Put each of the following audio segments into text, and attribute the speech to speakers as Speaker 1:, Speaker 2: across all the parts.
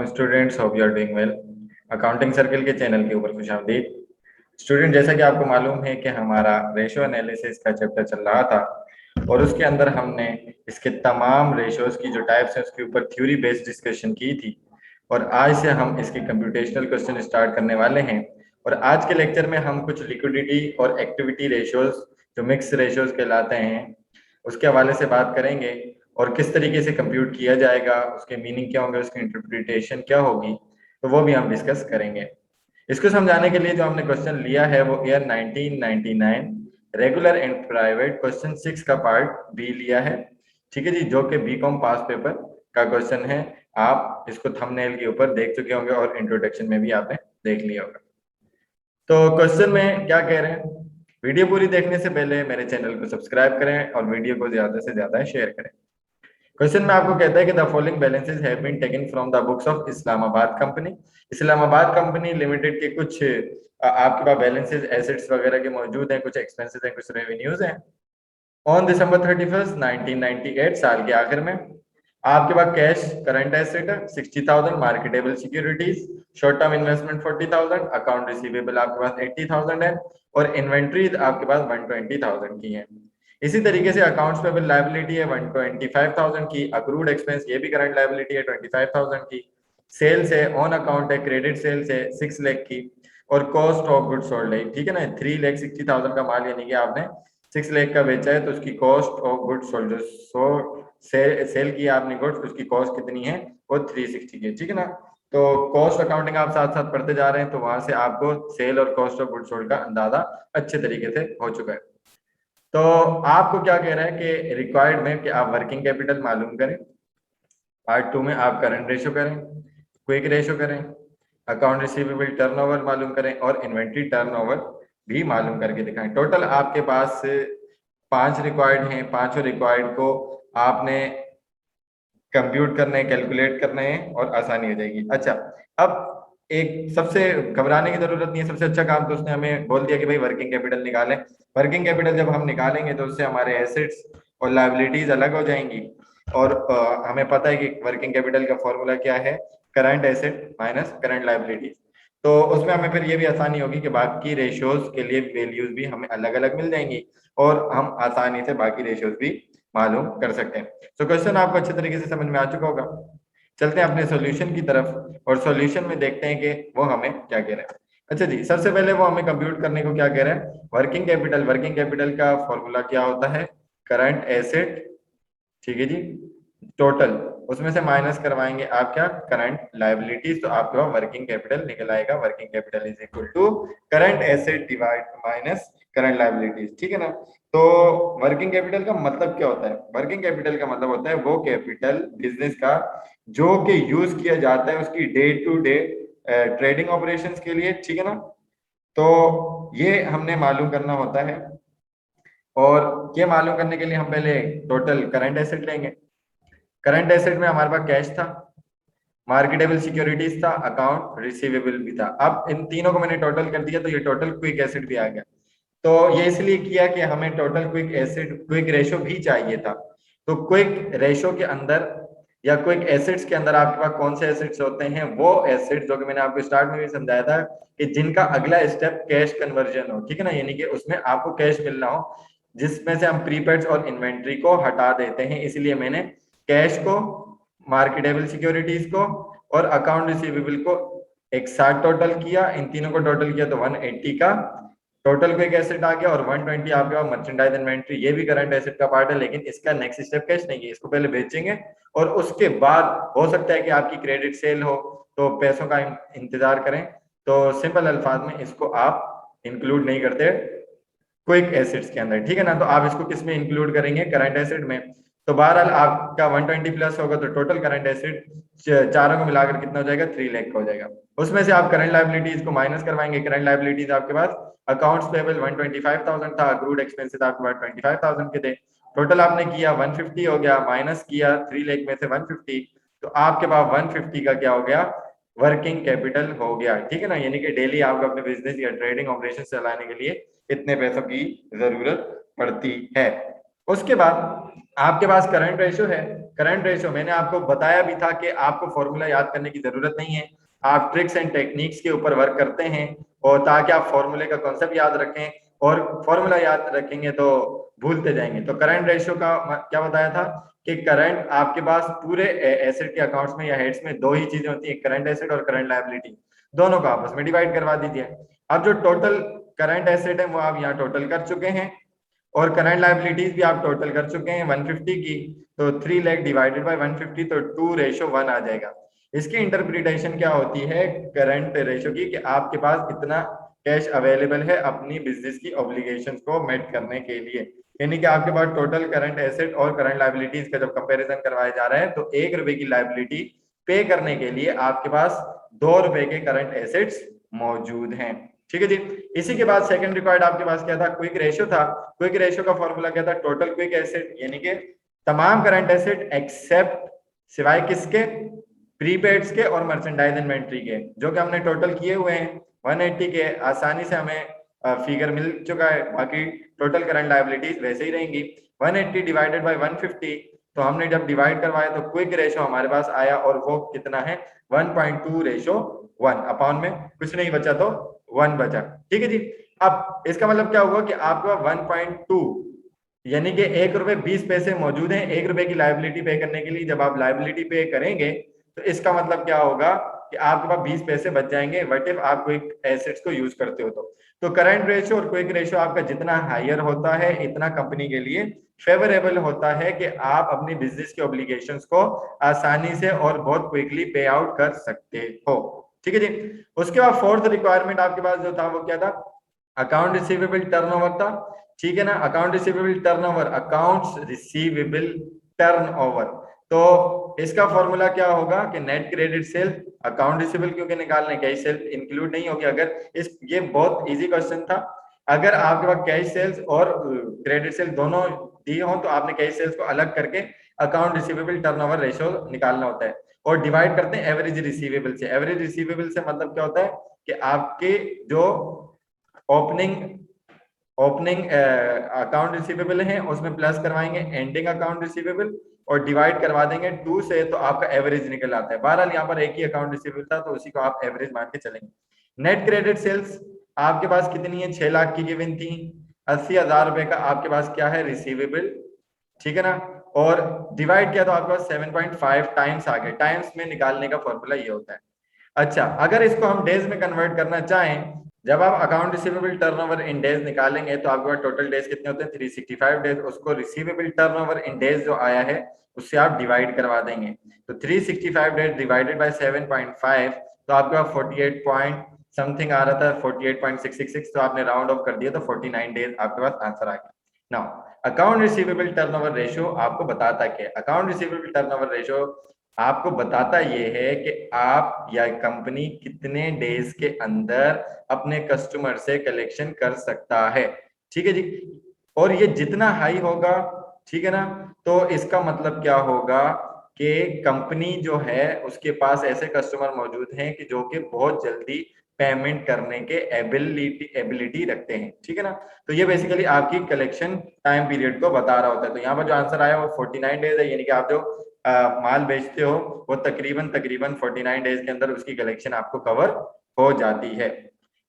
Speaker 1: Students, hope you are doing well. Accounting circle के channel के ऊपर खुशामदीद। स्टूडेंट, जैसा कि आपको मालूम है कि हमारा रेशो एनालिसिस का चैप्टर चल रहा था और उसके अंदर हमने इसके तमाम रेशोज की जो टाइप्स हैं उसके ऊपर थ्योरी बेस्ड डिस्कशन की थी और आज से हम इसके कंप्यूटेशनल क्वेश्चन स्टार्ट करने वाले हैं। और आज के लेक्चर में हम कुछ लिक्विडिटी और एक्टिविटी रेशोज जो मिक्स रेशोज कहलाते हैं उसके हवाले से बात करेंगे और किस तरीके से कंप्यूट किया जाएगा, उसके मीनिंग क्या होंगे, उसकी इंटरप्रिटेशन क्या होगी, तो वो भी हम डिस्कस करेंगे। इसको समझाने के लिए जो हमने क्वेश्चन लिया है वो year 1999 regular and private question 6 का पार्ट बी लिया है। ठीक है जी, जो कि बीकॉम पास पेपर का क्वेश्चन है। आप इसको थंबनेल के ऊपर देख चुके होंगे और इंट्रोडक्शन में भी आपने देख लिया होगा। तो क्वेश्चन में क्या कह रहे हैं, वीडियो पूरी देखने से पहले मेरे चैनल को सब्सक्राइब करें और वीडियो को ज्यादा से ज्यादा शेयर करें। क्वेश्चन में आपको कहता है कि the following balances have been taken from the books of Islamabad company. Islamabad company limited के कुछ आपके पास बैलेंसेस एसेट्स वगैरह के मौजूद हैं, कुछ एक्सपेंसेस हैं, कुछ रेवेन्यूज हैं। ऑन दिसंबर 31 1998 साल के आखिर में आपके पास cash current asset 60,000, marketable securities short term investment 40,000, account receivable आपके पास 80,000 है और इन्वेंट्रीज आपके पास 120,000 की है। इसी तरीके से अकाउंट्स पेबल लायबिलिटी है 125,000 की, अक्रूड एक्सपेंस ये भी करंट लायबिलिटी है 25,000 की, सेल्स है ऑन अकाउंट है, क्रेडिट सेल्स है 6 लाख की और कॉस्ट ऑफ गुड सोल्ड है, ठीक है ना, 3,60,000 का माल यानी कि आपने 6 लाख का बेचा है तो उसकी कॉस्ट ऑफ गुड सोल्ड जो सेल किया आपने गुड्स उसकी कॉस्ट कितनी है वो 360 की, ठीक है ना। तो कॉस्ट अकाउंटिंग आप साथ साथ पढ़ते जा रहे हैं तो वहां से आपको सेल और कॉस्ट ऑफ गुड सोल्ड का अंदाजा अच्छे तरीके से हो चुका है। तो आपको क्या कह रहा है कि रिक्वायर्ड में कि आप वर्किंग कैपिटल मालूम करें, पार्ट 2 में आप करंट रेशो करें, क्विक रेशो करें, अकाउंट रिसीवेबल टर्नओवर मालूम करें और इन्वेंट्री टर्नओवर भी मालूम करके दिखाएं। टोटल आपके पास 5 रिक्वायर्ड हैं, पांचों रिक्वायर्ड को आपने कंप्यूट करना है, कैलकुलेट करना है और आसानी हो जाएगी। अच्छा, अब एक सबसे घबराने की जरूरत नहीं है, सबसे अच्छा काम तो उसने हमें बोल दिया कि भाई वर्किंग कैपिटल निकालें। वर्किंग कैपिटल जब हम निकालेंगे तो उससे हमारे एसेट्स और लायबिलिटीज अलग हो जाएंगी और हमें पता है कि वर्किंग कैपिटल का फॉर्मूला क्या है, current asset minus current liabilities. तो उसमें हमें फिर ये भी आसानी होगी कि बाकी रेशियोज के लिए वैल्यूज भी हमें अलग अलग मिल जाएंगी और हम आसानी से बाकी रेशियोज भी मालूम कर सकते हैं। तो क्वेश्चन आपको अच्छे तरीके से समझ में आ चुका होगा। चलते हैं अपने सॉल्यूशन की तरफ और सॉल्यूशन में देखते हैं कि वो हमें क्या कह रहे हैं। अच्छा जी, सबसे पहले वो हमें कंप्यूट करने को क्या कह रहे हैं, वर्किंग कैपिटल। वर्किंग कैपिटल का फॉर्मूला क्या होता है, करंट एसेट, ठीक है जी, टोटल, उसमें से माइनस करवाएंगे आप क्या, करंट लायबिलिटीज, तो आपके पास वर्किंग कैपिटल निकल आएगा। Working capital is equal to current asset divide minus current liabilities, ठीक है ना। तो वर्किंग कैपिटल का मतलब क्या होता है, वर्किंग कैपिटल का मतलब होता है वो कैपिटल बिजनेस का जो कि यूज किया जाता है उसकी day to day trading operations के लिए, ठीक है ना। तो ये हमने मालूम करना होता है और ये मालूम करने के लिए हम पहले टोटल करंट एसेट लेंगे। करंट एसेट में हमारे पास कैश था, मार्केटेबल सिक्योरिटीज था, अकाउंट रिसीवेबल भी था। अब इन तीनों को मैंने टोटल कर दिया तो ये टोटल क्विक एसेट भी आ गया। तो ये इसलिए किया कि हमें total quick asset quick ratio भी चाहिए था। तो क्विक रेशो के अंदर या क्विक एसेट्स के अंदर आपके पास कौन से एसेट्स होते हैं, वो एसेट्स जो कि मैंने आपको स्टार्ट में भी समझाया था कि जिनका अगला स्टेप कैश कन्वर्जन हो, ठीक है ना, यानी कि उसमें आपको कैश मिलना हो, जिसमें से हम प्रीपेड्स और इन्वेंट्री को हटा देते हैं। इसलिए मैंने कैश को, मार्केटेबल सिक्योरिटीज को और अकाउंट रिसीवेबल को एक साथ टोटल किया, इन तीनों को टोटल किया तो 180 का टोटल क्विक एसेट आ गया और 120 आपके पास मर्चेंडाइज इन्वेंट्री, ये भी करंट एसेट का पार्ट है लेकिन इसका नेक्स्ट स्टेप कैश नहीं है, इसको पहले बेचेंगे और उसके बाद हो सकता है कि आपकी क्रेडिट सेल हो तो पैसों का इंतजार करें। तो सिंपल अल्फाज में इसको आप इंक्लूड नहीं करते क्विक एसेट्स के अंदर, ठीक है ना। तो आप इसको किस में इंक्लूड करेंगे, करंट एसेट में। तो बहरहाल आपका 120 प्लस होगा तो टोटल करंट एसेट चारों को मिलाकर कितना हो जाएगा, 3 लाख का हो जाएगा। उसमें से आप करंट लायबिलिटीज को माइनस करवाएंगे। करंट लायबिलिटीज आपके पास अकाउंट्स पेबल 125,000 था, अक्रूड एक्सपेंसेस आपके पास 25,000 के थे। टोटल आपने किया 150 हो गया, माइनस किया 3 लाख में से 150, तो आपके पास 150 का क्या हो गया, वर्किंग कैपिटल हो गया, ठीक है ना। यानी कि डेली आपको अपने बिजनेस या ट्रेडिंग ऑपरेशन चलाने के लिए इतने पैसों की जरूरत पड़ती है। उसके बाद आपके पास करंट रेशो है। करंट रेशो मैंने आपको बताया भी था कि आपको फॉर्मूला याद करने की जरूरत नहीं है, आप ट्रिक्स एंड टेक्निक्स के ऊपर वर्क करते हैं और ताकि आप फॉर्मूले का कॉन्सेप्ट याद रखें, और फॉर्मूला याद रखेंगे तो भूलते जाएंगे। तो करंट रेशो का क्या बताया था कि करंट आपके पास पूरे एसेट के अकाउंट्स में या हेड्स में दो ही चीजें होती है, करंट एसेट और करंट लायबिलिटी, दोनों को आपस में डिवाइड करवा दीजिए। अब जो टोटल करंट एसेट है वो आप यहाँ टोटल कर चुके हैं और करंट लायबिलिटीज भी आप टोटल कर चुके हैं 150 की, तो 3 लाख डिवाइडेड बाय 150 तो 2:1 आ जाएगा। इसकी इंटरप्रिटेशन क्या होती है करंट रेशो की, कि आपके पास इतना कैश अवेलेबल है अपनी बिजनेस की ऑब्लिगेशंस को मेट करने के लिए, यानी कि आपके पास टोटल करंट एसेट और करंट लायबिलिटीज का जब कंपैरिजन करवाया जा रहा है तो 1 रुपए की लायबिलिटी पे करने के लिए आपके पास 2 रुपए के करंट एसेट्स मौजूद हैं। ठीक है जी। इसी के बाद सेकंड रिक्वायर्ड आपके पास क्या था, क्विक रेशियो था। क्विक रेशियो का फॉर्मूला क्या था, टोटल क्विक एसेट यानी कि तमाम करंट एसेट एक्सेप्ट, सिवाय किसके, प्रीपेड्स के और मर्चेंडाइज इन्वेंट्री के, जो कि हमने टोटल किए हुए हैं 180 के, आसानी से हमें फिगर मिल चुका है। बाकी टोटल करंट लायबिलिटीज वैसे ही रहेंगी। 180 डिवाइडेड बाय 150, तो हमने जब डिवाइड करवाया तो क्विक रेशो हमारे पास आया और वो कितना है 1.2:1, अपॉन में कुछ नहीं बचा तो 1 बचा। ठीक है जी। अब इसका मतलब क्या हुआ कि आपका 1.2 यानी कि 1 रुपए 20 पैसे मौजूद हैं 1 रुपए की लायबिलिटी पे करने के लिए। जब आप लायबिलिटी पे करेंगे तो इसका मतलब क्या होगा कि आपके पास 20 पैसे बच जाएंगे, वट इफ आप क्विक एसेट्स को यूज करते हो तो करंट रेशियो और क्विक रेशियो आपका जितना हायर होता है इतना कंपनी के लिए फेवरेबल होता है कि आप अपनी बिजनेस के ऑब्लिगेशंस को आसानी से और बहुत क्विकली पे आउट कर सकते हो। ठीक है जी। उसके बाद फोर्थ रिक्वायरमेंट आपके पास जो था वो क्या था, अकाउंट रिसीवेबल टर्नओवर था। ठीक है ना, account receivable turnover, accounts receivable turnover, तो इसका फॉर्मूला क्या होगा कि net credit sale, account receivable क्योंकि निकालने कैश सेल इंक्लूड नहीं होगी। अगर इस ये बहुत इजी क्वेश्चन था, अगर आपके पास कैश सेल्स और क्रेडिट सेल दोनों दिए हो तो आपने कैश सेल्स को अलग करके अकाउंट रिसीवेबल टर्नओवर रेशियो निकालना होता है और डिवाइड करते हैं एवरेज रिसीवेबल से। एवरेज रिसीवेबल से मतलब क्या होता है कि आपके जो ओपनिंग ओपनिंग अकाउंट रिसीवेबल है उसमें प्लस करवाएंगे एंडिंग अकाउंट रिसीवेबल और डिवाइड करवा देंगे 2 से, तो आपका एवरेज निकल आता है। बहरहाल यहाँ पर एक ही अकाउंट रिसीवेबल था तो उसी को आप एवरेज मान के चलेंगे। नेट क्रेडिट सेल्स आपके पास कितनी है, 6 लाख की गिवन थी, 80,000 रुपए का आपके पास क्या है रिसीवेबल। ठीक है ना, और डिवाइड किया तो आपके पास 7.5 टाइम्स आ गए। टाइम्स में निकालने का फॉर्मूला ये होता है। अच्छा, अगर इसको हम डेज में कन्वर्ट करना चाहें, जब आप account receivable turnover in days निकालेंगे तो आपके पास टोटल डेज कितने होते हैं 365 डेज, उसको रिसीवेबल टर्नओवर इन डेज जो आया है उससे आप डिवाइड करवा देंगे। तो 365 डेज डिवाइडेड बाय 7.5, तो आपके पास 48 पॉइंट समथिंग आ रहा था, 48.666, तो आपने राउंड ऑफ कर दिया तो 49 डेज आपके पास आंसर आ गया। Now account receivable turnover ratio आपको बताता है कि अकाउंट रिसीवेबल टर्नओवर रेशियो आपको बताता ये है कि आप या कंपनी कितने डेज के अंदर अपने कस्टमर से कलेक्शन कर सकता है। ठीक है जी। और ये जितना हाई होगा, ठीक है ना, तो इसका मतलब क्या होगा कि कंपनी जो है उसके पास ऐसे कस्टमर मौजूद हैं कि जो कि बहुत जल्दी पेमेंट करने के एबिलिटी रखते हैं। ठीक है ना, तो ये बेसिकली आपकी कलेक्शन टाइम पीरियड को बता रहा होता है। तो यहाँ पर जो आंसर आया वो 49 डेज है, यानी कि आप जो माल बेचते हो वो तकरीबन 49 डेज के अंदर उसकी कलेक्शन आपको कवर हो जाती है।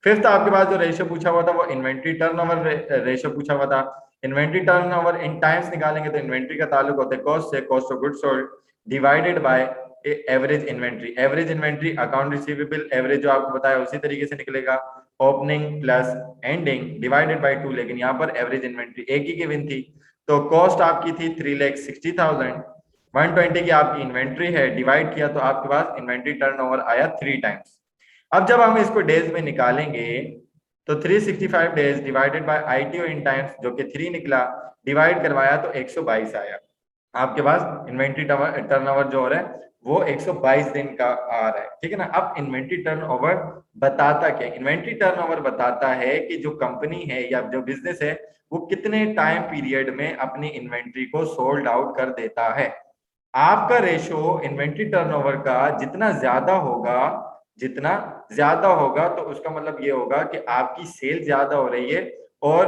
Speaker 1: फिफ्थ आपके पास जो रेशियो पूछा हुआ था वो इन्वेंट्री टर्नओवर रेशियो पूछा हुआ था। इन्वेंट्री टर्नओवर इन टाइम्स निकालेंगे तो इन्वेंट्री का ताल्लुक होता है कॉस्ट से, cost of goods sold divided by average inventory. Average inventory account receivable average जो आपको बताया उसी तरीके से निकलेगा, opening plus ending divided by 2, लेकिन यहाँ पर एवरेज इन्वेंट्री एक ही गिवन थी। तो कॉस्ट आपकी थी 3,60,000, 120 की आपकी इन्वेंट्री है, डिवाइड किया तो आपके पास इन्वेंट्री टर्नओवर आया 3 टाइम्स। अब जब हम इसको डेज में निकालेंगे तो 365 days divided by ITO in times जो कि 3 निकला, डिवाइड करवाया तो 122 आया। आपके पास इन्वेंट्री टर्नओवर जो हो रहा है वो 122 दिन का आ रहा है। ठीक है ना। अब इन्वेंट्री टर्नओवर बताता क्या, इन्वेंट्री टर्नओवर बताता है कि जो कंपनी है या जो बिजनेस है वो कितने टाइम पीरियड में अपनी इन्वेंट्री को सोल्ड आउट कर देता है। आपका रेशो इन्वेंट्री टर्नओवर का जितना ज्यादा होगा तो उसका मतलब ये होगा कि आपकी सेल ज्यादा हो रही है और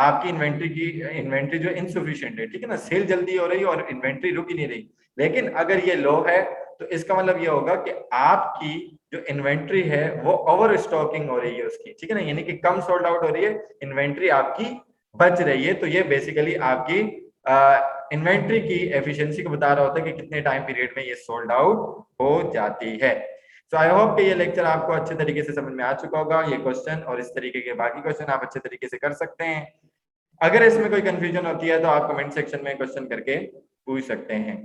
Speaker 1: आपकी इन्वेंट्री जो इनसफिशिएंट है, ठीक है ना, सेल जल्दी हो रही है और इन्वेंट्री रुक ही नहीं रही। लेकिन अगर ये लो है तो इसका मतलब ये होगा कि आपकी जो इन्वेंट्री है वो ओवर स्टॉकिंग हो रही है उसकी, ठीक है ना, यानी कि कम सोल्ड आउट हो रही है, इन्वेंट्री आपकी बच रही है। तो ये बेसिकली आपकी इन्वेंट्री की एफिशिएंसी को बता रहा होता है कि कितने टाइम पीरियड में ये सोल्ड आउट हो जाती है। सो आई होप कि ये लेक्चर आपको अच्छे तरीके से समझ में आ चुका होगा। ये क्वेश्चन और इस तरीके के बाकी क्वेश्चन आप अच्छे तरीके से कर सकते हैं। अगर इसमें कोई कंफ्यूजन होती है तो आप कमेंट सेक्शन में क्वेश्चन करके पूछ सकते हैं।